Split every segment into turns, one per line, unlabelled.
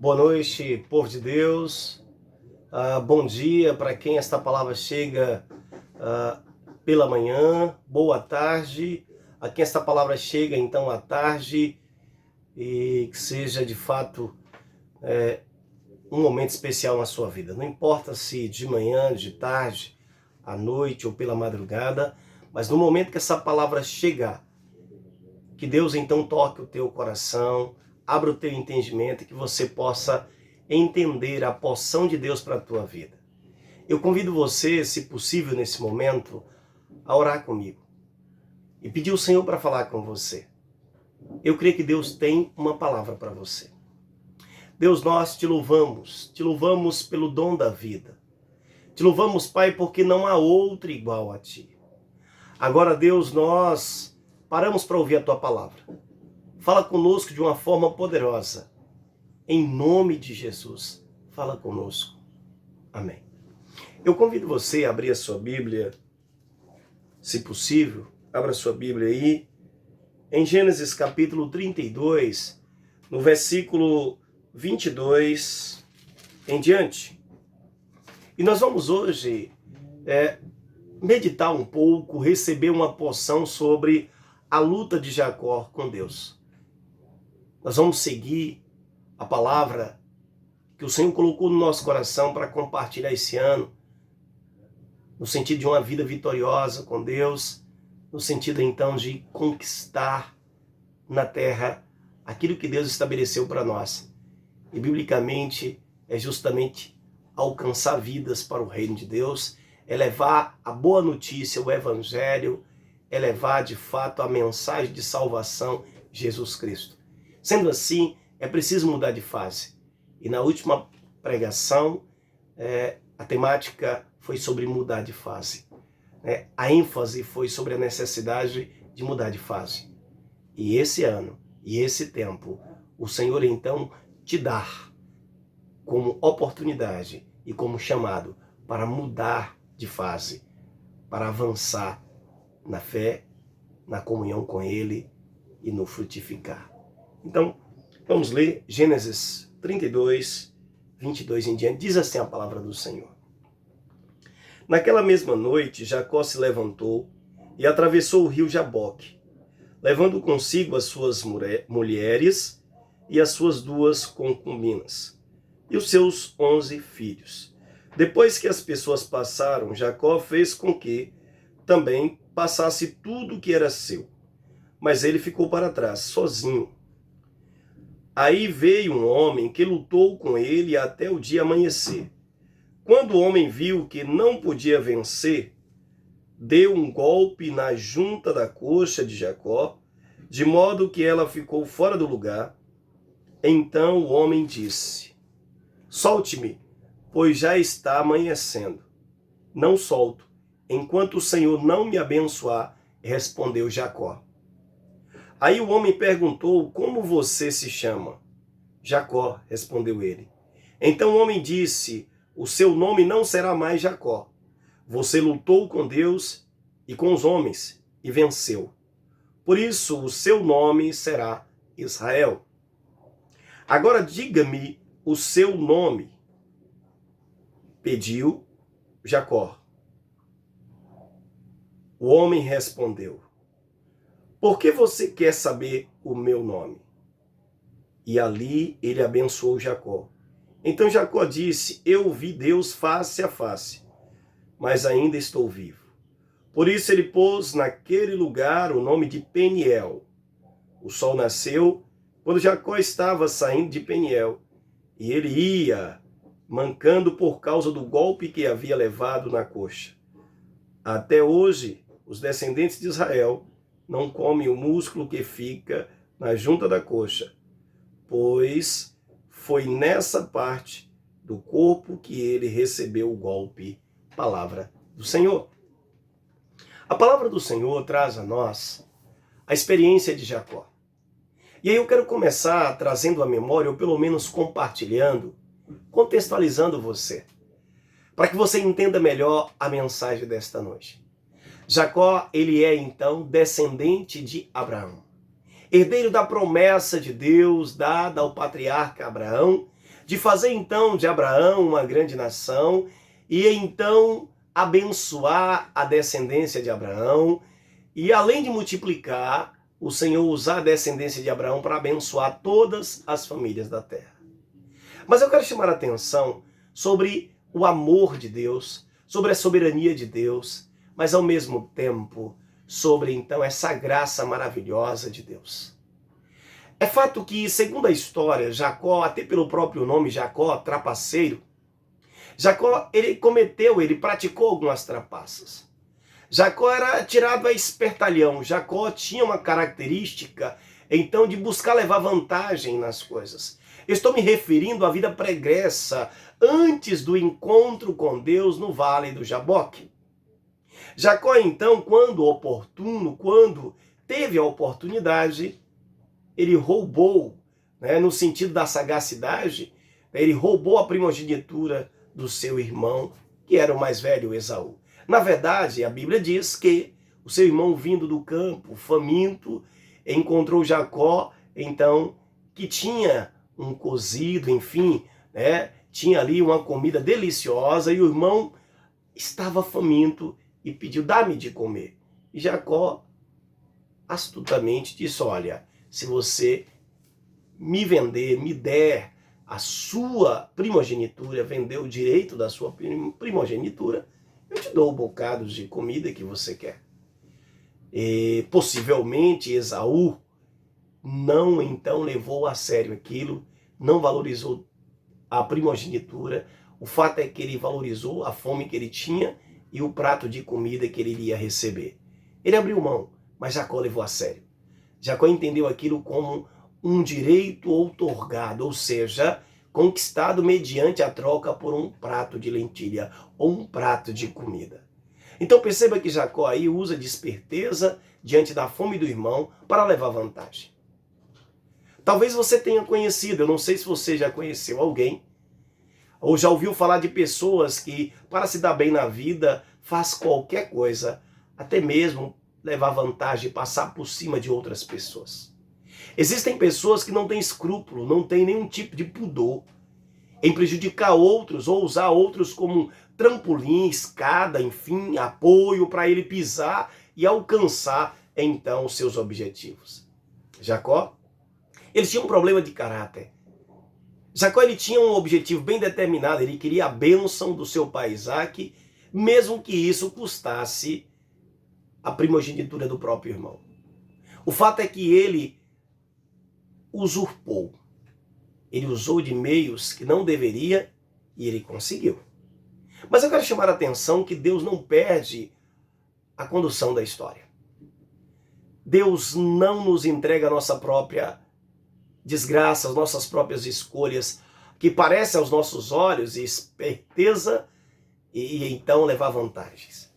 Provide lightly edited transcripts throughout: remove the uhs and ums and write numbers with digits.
Boa noite, povo de Deus. Bom dia para quem esta palavra chega pela manhã. Boa tarde a quem esta palavra chega então à tarde, e que seja de fato um momento especial na sua vida. Não importa se de manhã, de tarde, à noite ou pela madrugada, mas no momento que essa palavra chegar, que Deus então toque o teu coração, abra o teu entendimento e que você possa entender a porção de Deus para a tua vida. Eu convido você, se possível nesse momento, a orar comigo e pedir ao Senhor para falar com você. Eu creio que Deus tem uma palavra para você. Deus, nós te louvamos pelo dom da vida. Te louvamos, Pai, porque não há outro igual a Ti. Agora, Deus, nós paramos para ouvir a Tua palavra. Fala conosco de uma forma poderosa. Em nome de Jesus, fala conosco. Amém. Eu convido você a abrir a sua Bíblia, se possível, abra a sua Bíblia aí, em Gênesis capítulo 32, no versículo 22 em diante. E nós vamos hoje meditar um pouco, receber uma porção sobre a luta de Jacó com Deus. Nós vamos seguir a palavra que o Senhor colocou no nosso coração para compartilhar esse ano, no sentido de uma vida vitoriosa com Deus, no sentido então de conquistar na terra aquilo que Deus estabeleceu para nós. E biblicamente é justamente alcançar vidas para o reino de Deus, é levar a boa notícia, o evangelho, é levar de fato a mensagem de salvação, Jesus Cristo. Sendo assim, é preciso mudar de fase. E na última pregação, a temática foi sobre mudar de fase. A ênfase foi sobre a necessidade de mudar de fase. E esse ano, e esse tempo, o Senhor então te dá como oportunidade e como chamado para mudar de fase, para avançar na fé, na comunhão com Ele e no frutificar. Então, vamos ler Gênesis 32, 22 em diante. Diz assim a palavra do Senhor. Naquela mesma noite, Jacó se levantou e atravessou o rio Jaboque, levando consigo as suas mulheres e as suas 2 concubinas, e os seus 11 filhos. Depois que as pessoas passaram, Jacó fez com que também passasse tudo que era seu, mas ele ficou para trás, sozinho. Aí veio um homem que lutou com ele até o dia amanhecer. Quando o homem viu que não podia vencer, deu um golpe na junta da coxa de Jacó, de modo que ela ficou fora do lugar. Então o homem disse: solte-me, pois já está amanhecendo. Não solto, enquanto o Senhor não me abençoar, respondeu Jacó. Aí o homem perguntou: como você se chama? Jacó, respondeu ele. Então o homem disse: o seu nome não será mais Jacó. Você lutou com Deus e com os homens e venceu. Por isso o seu nome será Israel. Agora diga-me o seu nome, pediu Jacó. O homem respondeu: por que você quer saber o meu nome? E ali ele abençoou Jacó. Então Jacó disse: eu vi Deus face a face, mas ainda estou vivo. Por isso ele pôs naquele lugar o nome de Peniel. O sol nasceu quando Jacó estava saindo de Peniel, e ele ia mancando por causa do golpe que havia levado na coxa. Até hoje, os descendentes de Israel não comem o músculo que fica na junta da coxa, pois foi nessa parte do corpo que ele recebeu o golpe. Palavra do Senhor. A palavra do Senhor traz a nós a experiência de Jacó. E aí eu quero começar trazendo à memória, ou pelo menos compartilhando, contextualizando você, para que você entenda melhor a mensagem desta noite. Jacó, ele é então descendente de Abraão, herdeiro da promessa de Deus dada ao patriarca Abraão, de fazer então de Abraão uma grande nação e então abençoar a descendência de Abraão e além de multiplicar, o Senhor usar a descendência de Abraão para abençoar todas as famílias da terra. Mas eu quero chamar a atenção sobre o amor de Deus, sobre a soberania de Deus, mas ao mesmo tempo sobre então essa graça maravilhosa de Deus. É fato que, segundo a história, Jacó, até pelo próprio nome Jacó, trapaceiro, Jacó, ele praticou algumas trapaças. Jacó era tirado a espertalhão. Jacó tinha uma característica, então, de buscar levar vantagem nas coisas. Eu estou me referindo à vida pregressa, antes do encontro com Deus no Vale do Jaboque. Jacó, então, quando oportuno, quando teve a oportunidade, ele roubou, no sentido da sagacidade, ele roubou a primogenitura do seu irmão, que era o mais velho, Esaú. Na verdade, a Bíblia diz que o seu irmão, vindo do campo, faminto, encontrou Jacó, então, que tinha um cozido, enfim, tinha ali uma comida deliciosa, e o irmão estava faminto e pediu: dá-me de comer. E Jacó astutamente disse: olha, se você me vender, me der a sua primogenitura, vender o direito da sua primogenitura, eu te dou bocados de comida que você quer. E possivelmente Esaú não então levou a sério aquilo, não valorizou a primogenitura. O fato é que ele valorizou a fome que ele tinha e o prato de comida que ele iria receber. Ele abriu mão, mas Jacó levou a sério. Jacó entendeu aquilo como um direito outorgado, ou seja, conquistado mediante a troca por um prato de lentilha ou um prato de comida. Então perceba que Jacó aí usa de esperteza diante da fome do irmão para levar vantagem. Talvez você tenha conhecido, eu não sei se você já conheceu alguém, ou já ouviu falar de pessoas que, para se dar bem na vida, faz qualquer coisa, até mesmo levar vantagem e passar por cima de outras pessoas. Existem pessoas que não têm escrúpulo, não têm nenhum tipo de pudor em prejudicar outros ou usar outros como trampolim, escada, enfim, apoio para ele pisar e alcançar então os seus objetivos. Jacó, ele tinha um problema de caráter. Jacó, ele tinha um objetivo bem determinado, ele queria a bênção do seu pai Isaque, mesmo que isso custasse a primogenitura do próprio irmão. O fato é que ele usurpou. Ele usou de meios que não deveria e ele conseguiu. Mas eu quero chamar a atenção que Deus não perde a condução da história. Deus não nos entrega a nossa própria desgraça, as nossas próprias escolhas, que parecem aos nossos olhos esperteza e então levar vantagens.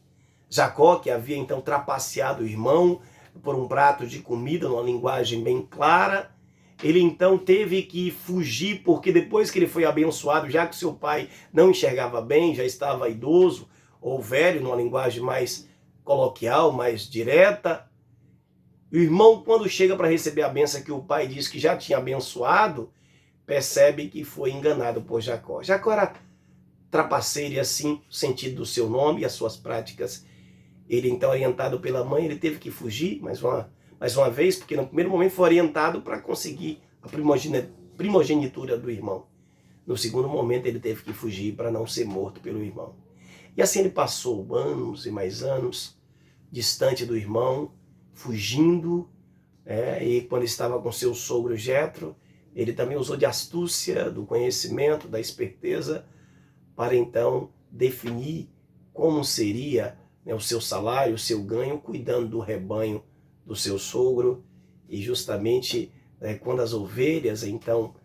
Jacó, que havia então trapaceado o irmão por um prato de comida, numa linguagem bem clara, ele então teve que fugir, porque depois que ele foi abençoado, já que seu pai não enxergava bem, já estava idoso ou velho, numa linguagem mais coloquial, mais direta, o irmão, quando chega para receber a bênção que o pai disse que já tinha abençoado, percebe que foi enganado por Jacó. Jacó era trapaceiro e assim, o sentido do seu nome e as suas práticas. Ele então, orientado pela mãe, ele teve que fugir mais uma vez, porque no primeiro momento foi orientado para conseguir a primogenitura do irmão. No segundo momento ele teve que fugir para não ser morto pelo irmão. E assim ele passou anos e mais anos distante do irmão, fugindo, e quando estava com seu sogro Jetro, ele também usou de astúcia, do conhecimento, da esperteza, para então definir como seria o seu salário, o seu ganho, cuidando do rebanho do seu sogro. E justamente quando as ovelhas então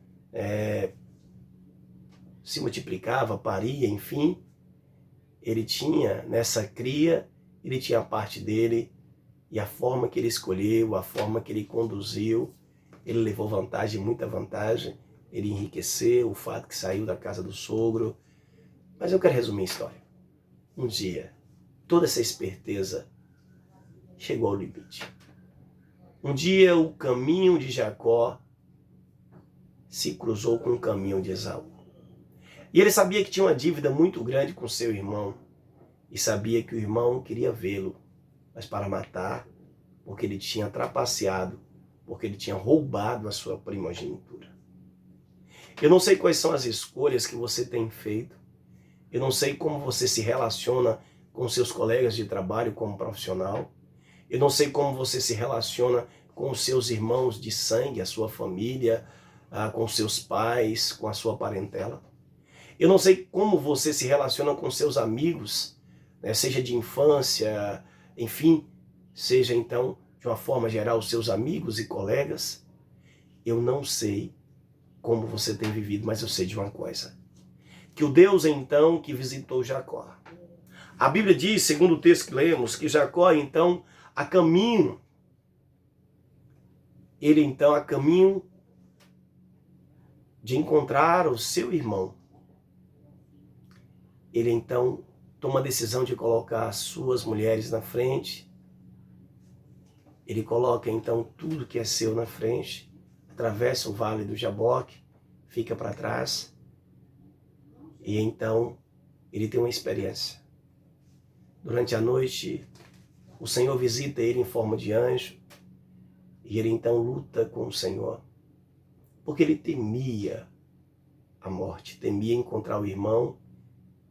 se multiplicava, paria, enfim, ele tinha nessa cria, ele tinha a parte dele, e a forma que ele escolheu, a forma que ele conduziu, ele levou vantagem, muita vantagem, ele enriqueceu, o fato que saiu da casa do sogro. Mas eu quero resumir a história. Um dia, toda essa esperteza chegou ao limite. Um dia o caminho de Jacó se cruzou com o caminho de Esaú. E ele sabia que tinha uma dívida muito grande com seu irmão, e sabia que o irmão queria vê-lo, mas para matar, porque ele tinha trapaceado, porque ele tinha roubado a sua primogenitura. Eu não sei quais são as escolhas que você tem feito, eu não sei como você se relaciona com seus colegas de trabalho como profissional, eu não sei como você se relaciona com os seus irmãos de sangue, a sua família, com seus pais, com a sua parentela. Eu não sei como você se relaciona com seus amigos, né, seja de infância, enfim, seja então, de uma forma geral, seus amigos e colegas. Eu não sei como você tem vivido, mas eu sei de uma coisa. Que o Deus, então, que visitou Jacó. A Bíblia diz, segundo o texto que lemos, que Jacó, então, a caminho, ele, então, a caminho de encontrar o seu irmão, ele, então, toma a decisão de colocar as suas mulheres na frente. Ele coloca, então, tudo que é seu na frente, atravessa o vale do Jaboque, fica para trás, e então ele tem uma experiência. Durante a noite, o Senhor visita ele em forma de anjo, e ele então luta com o Senhor, porque ele temia a morte, temia encontrar o irmão,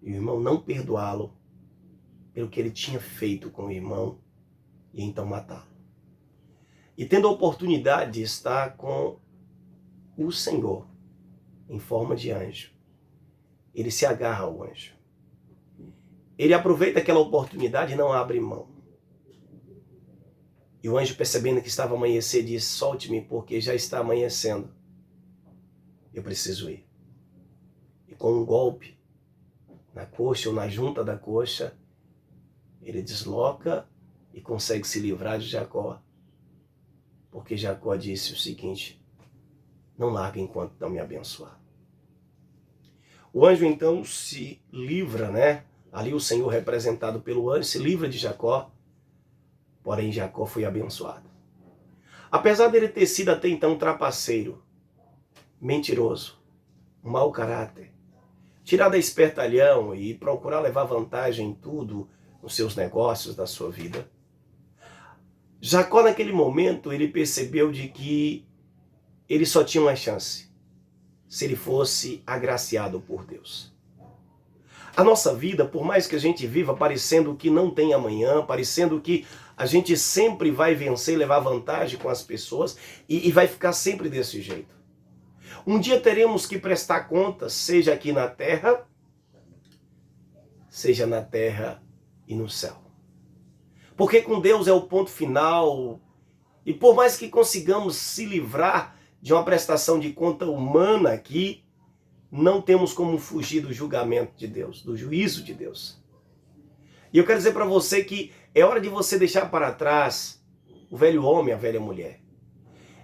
e o irmão não perdoá-lo pelo que ele tinha feito com o irmão, e então matá-lo. E tendo a oportunidade de estar com o Senhor em forma de anjo, ele se agarra ao anjo. Ele aproveita aquela oportunidade e não abre mão. E o anjo, percebendo que estava a amanhecer, diz: solte-me, porque já está amanhecendo. Eu preciso ir. E com um golpe na coxa ou na junta da coxa, ele desloca e consegue se livrar de Jacó. Porque Jacó disse o seguinte: não larga enquanto não me abençoar. O anjo então se livra, né? Ali o Senhor, representado pelo anjo, se livra de Jacó, porém Jacó foi abençoado. Apesar dele ter sido até então trapaceiro, mentiroso, mau caráter, tirar da espertalhão e procurar levar vantagem em tudo, nos seus negócios, da sua vida, Jacó naquele momento ele percebeu de que ele só tinha uma chance, se ele fosse agraciado por Deus. A nossa vida, por mais que a gente viva parecendo que não tem amanhã, parecendo que a gente sempre vai vencer, levar vantagem com as pessoas e vai ficar sempre desse jeito. Um dia teremos que prestar contas, seja aqui na terra, seja na terra e no céu. Porque com Deus é o ponto final, e por mais que consigamos se livrar de uma prestação de conta humana aqui, não temos como fugir do julgamento de Deus, do juízo de Deus. E eu quero dizer para você que é hora de você deixar para trás o velho homem, a velha mulher.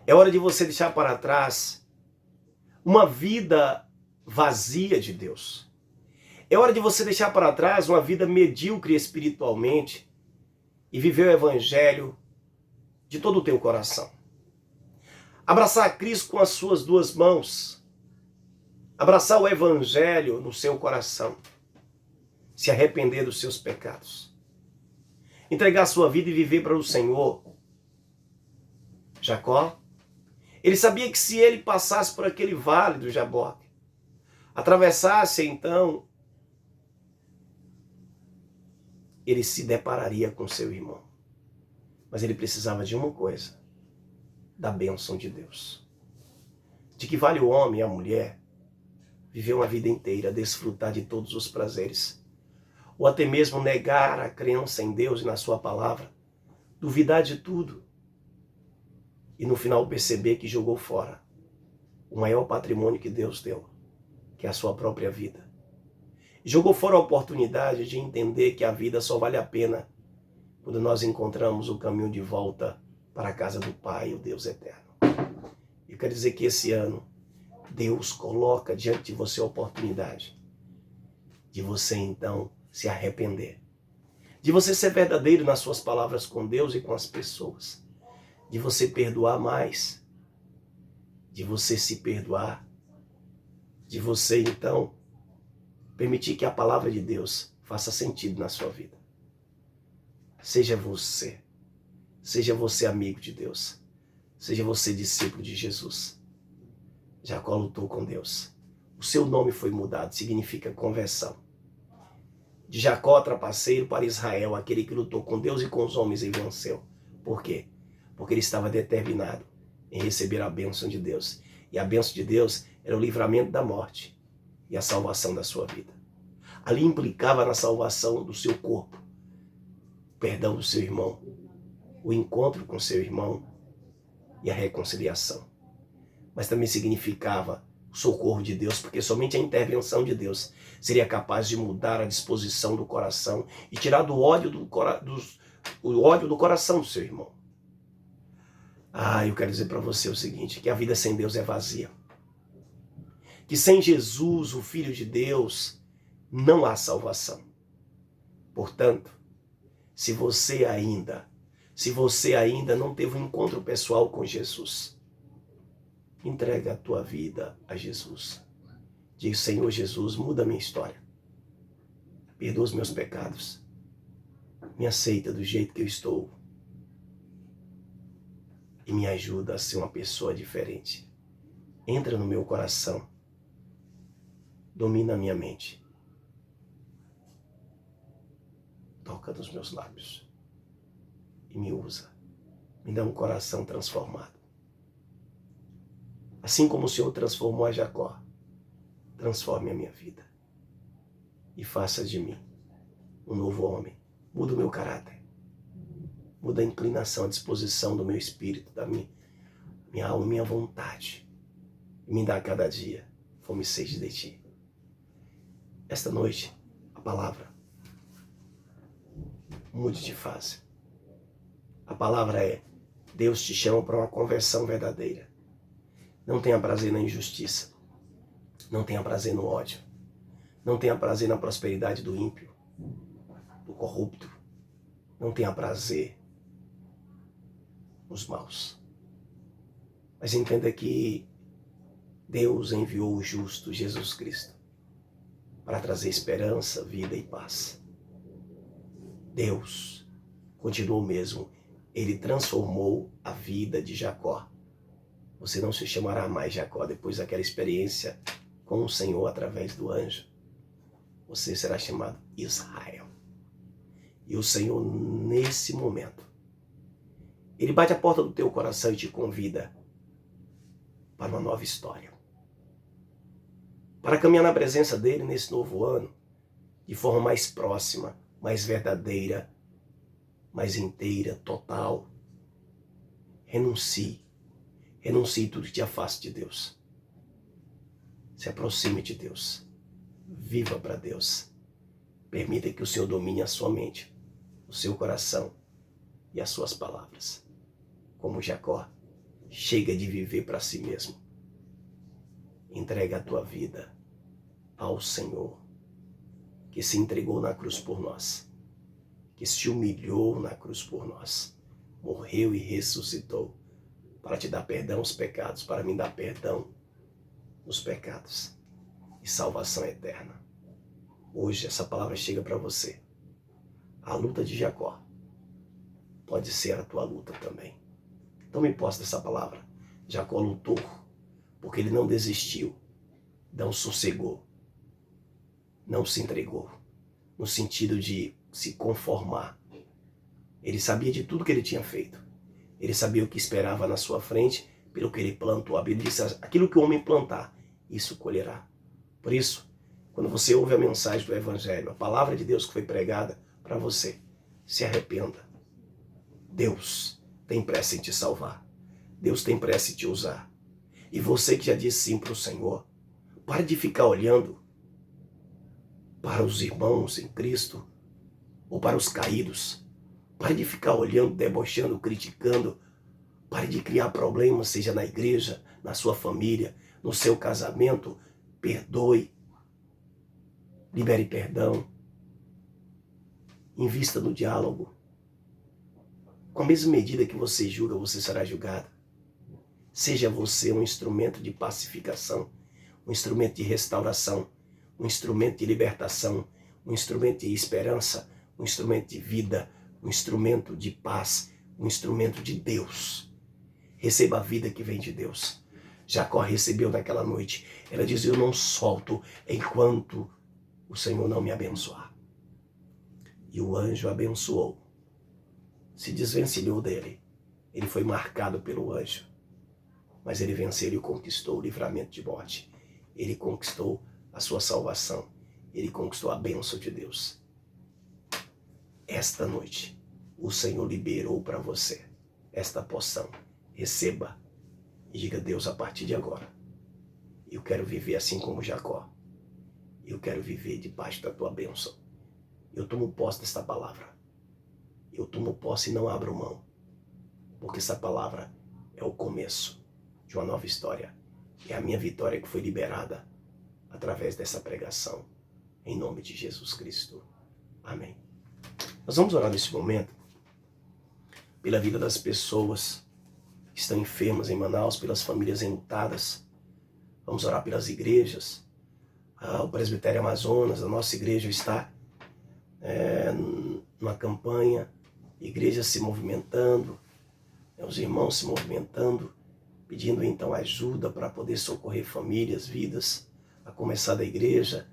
É hora de você deixar para trás uma vida vazia de Deus. É hora de você deixar para trás uma vida medíocre espiritualmente e viver o evangelho de todo o teu coração. Abraçar Cristo com as suas duas mãos. Abraçar o evangelho no seu coração. Se arrepender dos seus pecados. Entregar a sua vida e viver para o Senhor. Jacó, ele sabia que se ele passasse por aquele vale do Jaboque, atravessasse então, ele se depararia com seu irmão. Mas ele precisava de uma coisa: da bênção de Deus. De que vale o homem e a mulher viver uma vida inteira, desfrutar de todos os prazeres, ou até mesmo negar a crença em Deus e na sua palavra, duvidar de tudo, e no final perceber que jogou fora o maior patrimônio que Deus deu, que é a sua própria vida. Jogou fora a oportunidade de entender que a vida só vale a pena quando nós encontramos o caminho de volta para a casa do Pai, o Deus eterno. Eu quero dizer que esse ano, Deus coloca diante de você a oportunidade de você então se arrepender, de você ser verdadeiro nas suas palavras com Deus e com as pessoas, de você perdoar mais, de você se perdoar, de você então permitir que a palavra de Deus faça sentido na sua vida. Seja você amigo de Deus, seja você discípulo de Jesus. Jacó lutou com Deus. O seu nome foi mudado, significa conversão. De Jacó, trapaceiro, para Israel, aquele que lutou com Deus e com os homens e venceu. Por quê? Porque ele estava determinado em receber a bênção de Deus. E a bênção de Deus era o livramento da morte e a salvação da sua vida. Ali implicava na salvação do seu corpo, o perdão do seu irmão, o encontro com seu irmão e a reconciliação. Mas também significava o socorro de Deus, porque somente a intervenção de Deus seria capaz de mudar a disposição do coração e tirar o ódio do coração do seu irmão. Eu quero dizer para você o seguinte, que a vida sem Deus é vazia. Que sem Jesus, o Filho de Deus, não há salvação. Portanto, se você ainda não teve um encontro pessoal com Jesus, entrega a tua vida a Jesus. Diz: Senhor Jesus, muda a minha história. Perdoa os meus pecados. Me aceita do jeito que eu estou. E me ajuda a ser uma pessoa diferente. Entra no meu coração. Domina a minha mente. Toca nos meus lábios. E me usa. Me dá um coração transformado. Assim como o Senhor transformou a Jacó, transforme a minha vida. E faça de mim um novo homem. Muda o meu caráter. Muda a inclinação, a disposição do meu espírito, da minha alma, minha vontade. E me dá a cada dia fome e sede de ti. Esta noite, a palavra mude de fase. A palavra é: Deus te chama para uma conversão verdadeira. Não tenha prazer na injustiça. Não tenha prazer no ódio. Não tenha prazer na prosperidade do ímpio, do corrupto. Não tenha prazer nos maus. Mas entenda que Deus enviou o justo Jesus Cristo para trazer esperança, vida e paz. Deus continuou mesmo. Ele transformou a vida de Jacó. Você não se chamará mais Jacó depois daquela experiência com o Senhor através do anjo. Você será chamado Israel. E o Senhor, nesse momento, Ele bate a porta do teu coração e te convida para uma nova história. Para caminhar na presença dEle nesse novo ano, de forma mais próxima, mais verdadeira, mais inteira, total. Renuncie tudo que te afaste de Deus. Se aproxime de Deus. Viva para Deus. Permita que o Senhor domine a sua mente, o seu coração e as suas palavras. Como Jacó, chega de viver para si mesmo. Entrega a tua vida ao Senhor, que se entregou na cruz por nós, que se humilhou na cruz por nós, morreu e ressuscitou para te dar perdão aos pecados, para me dar perdão nos pecados e salvação eterna. Hoje essa palavra chega para você. A luta de Jacó pode ser a tua luta também. Tome posse dessa palavra. Jacó lutou porque ele não desistiu, não sossegou, não se entregou, no sentido de se conformar. Ele sabia de tudo que ele tinha feito. Ele sabia o que esperava na sua frente, pelo que ele plantou. A Bíblia diz: aquilo que o homem plantar, isso colherá. Por isso, quando você ouve a mensagem do Evangelho, a palavra de Deus que foi pregada para você, se arrependa. Deus tem pressa em te salvar. Deus tem pressa em te usar. E você que já disse sim para o Senhor, pare de ficar olhando para os irmãos em Cristo ou para os caídos. Pare de ficar olhando, debochando, criticando. Pare de criar problemas, seja na igreja, na sua família, no seu casamento. Perdoe. Libere perdão. Invista no diálogo. Com a mesma medida que você julga, você será julgado. Seja você um instrumento de pacificação, um instrumento de restauração, um instrumento de libertação, um instrumento de esperança, um instrumento de vida, um instrumento de paz, um instrumento de Deus. Receba a vida que vem de Deus. Jacó recebeu naquela noite. Ela diz: eu não solto enquanto o Senhor não me abençoar. E o anjo abençoou. Se desvencilhou dele. Ele foi marcado pelo anjo. Mas ele venceu e conquistou o livramento de morte. Ele conquistou a sua salvação. Ele conquistou a bênção de Deus. Esta noite, o Senhor liberou para você esta porção. Receba e diga: Deus, a partir de agora, eu quero viver assim como Jacó. Eu quero viver debaixo da tua bênção. Eu tomo posse desta palavra. Eu tomo posse e não abro mão. Porque essa palavra é o começo de uma nova história. É a minha vitória que foi liberada através dessa pregação. Em nome de Jesus Cristo. Amém. Nós vamos orar nesse momento pela vida das pessoas que estão enfermas em Manaus, pelas famílias enlutadas. Vamos orar pelas igrejas. O Presbitério Amazonas, a nossa igreja está numa campanha, igrejas se movimentando, os irmãos se movimentando, pedindo então ajuda para poder socorrer famílias, vidas, a começar da igreja,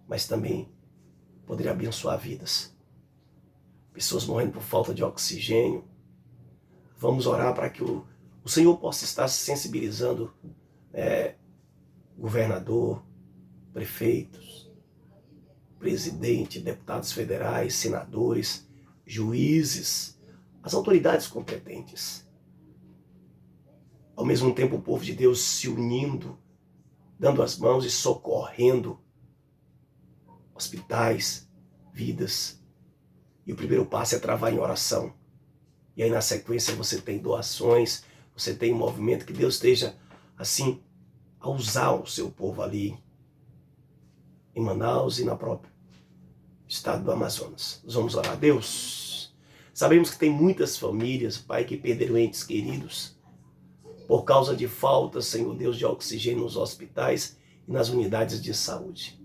mas também poder abençoar vidas. Pessoas morrendo por falta de oxigênio. Vamos orar para que o Senhor possa estar se sensibilizando, governador, prefeitos, presidente, deputados federais, senadores, juízes, as autoridades competentes. Ao mesmo tempo, o povo de Deus se unindo, dando as mãos e socorrendo hospitais, vidas. E o primeiro passo é travar em oração. E aí na sequência você tem doações, você tem um movimento, que Deus esteja assim a usar o seu povo ali em Manaus e na própria estado do Amazonas. Nós vamos orar. Deus, sabemos que tem muitas famílias, Pai, que perderam entes queridos por causa de falta, Senhor Deus, de oxigênio nos hospitais e nas unidades de saúde.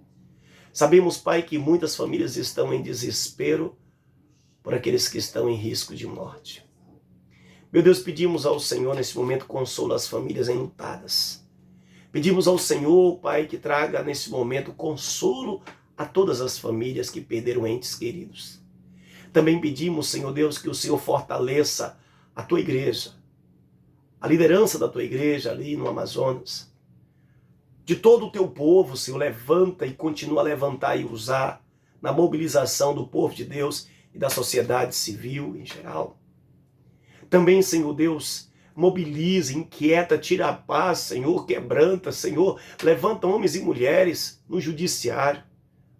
Sabemos, Pai, que muitas famílias estão em desespero por aqueles que estão em risco de morte. Meu Deus, pedimos ao Senhor nesse momento consolo às famílias enlutadas. Pedimos ao Senhor, Pai, que traga nesse momento consolo a todas as famílias que perderam entes queridos. Também pedimos, Senhor Deus, que o Senhor fortaleça a tua igreja, a liderança da tua igreja ali no Amazonas. De todo o teu povo, Senhor, levanta e continua a levantar e usar na mobilização do povo de Deus e da sociedade civil em geral. Também, Senhor Deus, mobiliza, inquieta, tira a paz, Senhor, quebranta, Senhor, levanta homens e mulheres no judiciário,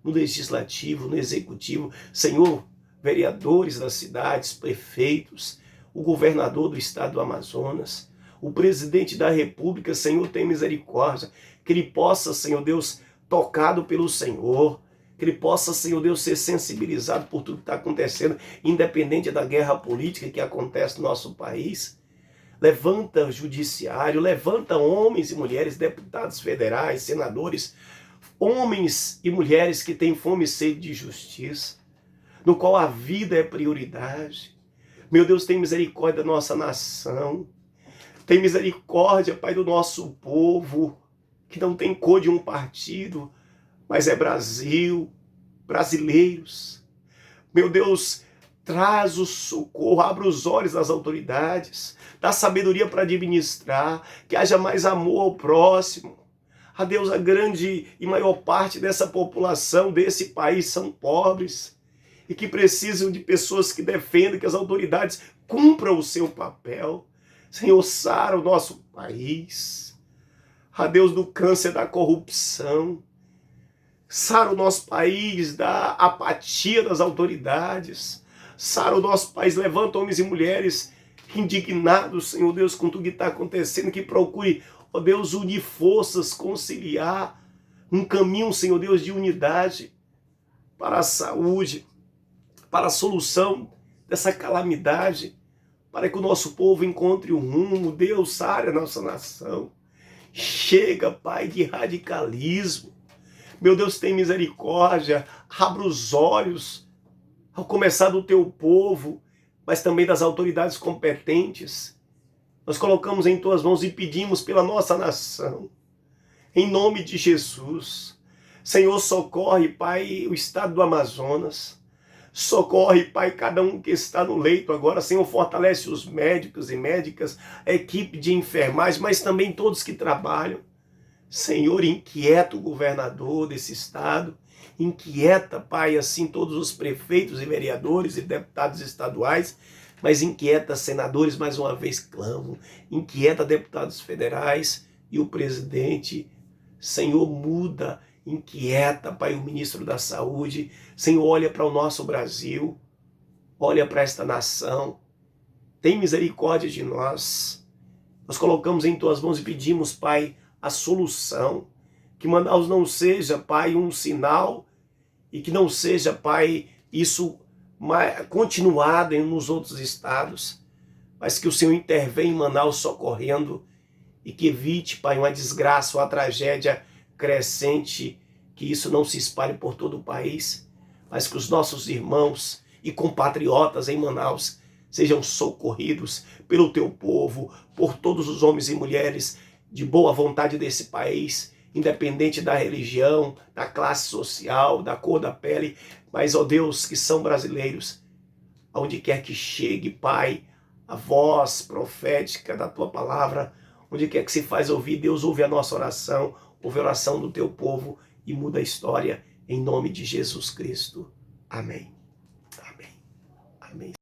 no legislativo, no executivo, Senhor, vereadores das cidades, prefeitos, o governador do estado do Amazonas, o presidente da República, Senhor, tem misericórdia, que ele possa, Senhor Deus, tocado pelo Senhor, que ele possa, Senhor Deus, ser sensibilizado por tudo que está acontecendo, independente da guerra política que acontece no nosso país. Levanta o judiciário, levanta homens e mulheres, deputados federais, senadores, homens e mulheres que têm fome e sede de justiça, no qual a vida é prioridade. Meu Deus, tem misericórdia da nossa nação, tem misericórdia, Pai, do nosso povo, que não tem cor de um partido, mas é Brasil, brasileiros. Meu Deus, traz o socorro, abre os olhos das autoridades, dá sabedoria para administrar, que haja mais amor ao próximo. A Deus, a grande e maior parte dessa população, desse país, são pobres e que precisam de pessoas que defendam, que as autoridades cumpram o seu papel. Senhor, sara o nosso país. A Deus, do câncer, da corrupção. Sara o nosso país da apatia das autoridades. Sara o nosso país, levanta homens e mulheres indignados, Senhor Deus, com tudo que está acontecendo, que procure, ó Deus, unir forças, conciliar um caminho, Senhor Deus, de unidade para a saúde, para a solução dessa calamidade para que o nosso povo encontre o rumo. Deus, sare a nossa nação. Chega, Pai, de radicalismo. Meu Deus, tem misericórdia. Abra os olhos, ao começar do teu povo, mas também das autoridades competentes. Nós colocamos em tuas mãos e pedimos pela nossa nação. Em nome de Jesus. Senhor, socorre, Pai, o estado do Amazonas. Socorre, Pai, cada um que está no leito agora. Senhor, fortalece os médicos e médicas, a equipe de enfermagem, mas também todos que trabalham. Senhor, inquieta o governador desse estado. Inquieta, Pai, assim todos os prefeitos e vereadores e deputados estaduais, mas inquieta senadores, mais uma vez clamam. Inquieta deputados federais e o presidente. Senhor, muda. Inquieta, Pai, o ministro da Saúde. Senhor, olha para o nosso Brasil, olha para esta nação, tem misericórdia de nós. Nós colocamos em tuas mãos e pedimos, Pai, a solução. Que Manaus não seja, Pai, um sinal e que não seja, Pai, isso continuado nos outros estados, mas que o Senhor intervenha em Manaus socorrendo e que evite, Pai, uma desgraça, uma tragédia crescente, que isso não se espalhe por todo o país, mas que os nossos irmãos e compatriotas em Manaus sejam socorridos pelo teu povo, por todos os homens e mulheres de boa vontade desse país, independente da religião, da classe social, da cor da pele, mas, ó Deus, que são brasileiros, aonde quer que chegue, Pai, a voz profética da tua palavra, onde quer que se faz ouvir, Deus ouve a nossa oração, ouve a oração do teu povo e muda a história, em nome de Jesus Cristo. Amém. Amém. Amém.